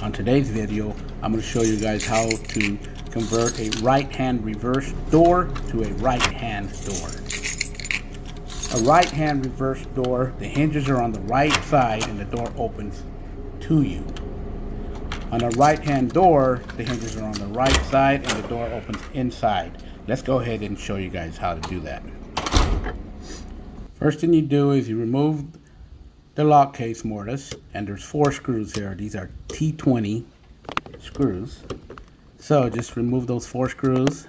On today's video, I'm going to show you guys how to convert a right-hand reverse door to a right-hand door. A right-hand reverse door, the hinges are on the right side and the door opens to you. On a right-hand door, the hinges are on the right side and the door opens inside. Let's go ahead and show you guys how to do that. First thing you do is you remove the lock case mortise, and there's 4 screws here. These are T20 screws. So just remove those 4 screws,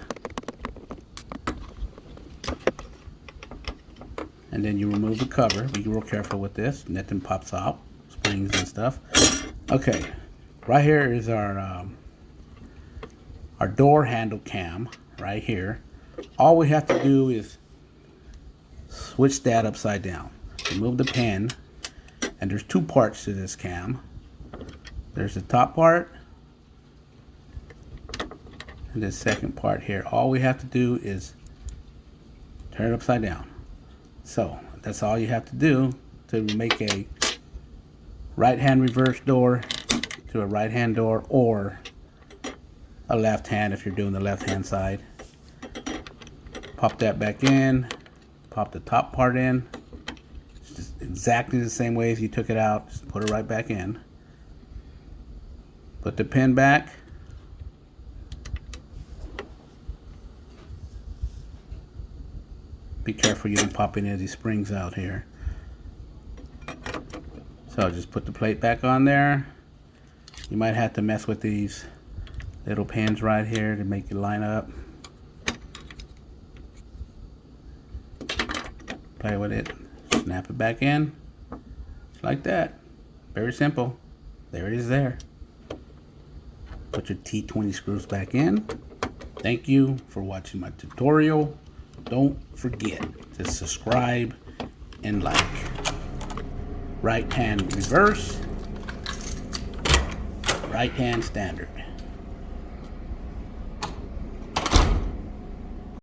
and then you remove the cover. Be real careful with this, nothing pops out, springs and stuff. Okay, right here is our door handle cam right here. All we have to do is switch that upside down. Remove the pin, and there's 2 parts to this cam. There's the top part and the second part here. All we have to do is turn it upside down. So that's all you have to do to make a right hand reverse door to a right hand door, or a left hand if you're doing the left hand side. Pop that back in, pop the top part in. It's just exactly the same way as you took it out. Just put it right back in. Put the pin back. Be careful you don't pop any of these springs out here. So just put the plate back on there. You might have to mess with these little pins right here to make it line up. Play with it, snap it back in, just like that. Very simple. There it is there. Put your T20 screws back in. Thank you for watching my tutorial. Don't forget to subscribe and like. Right hand reverse, right hand standard.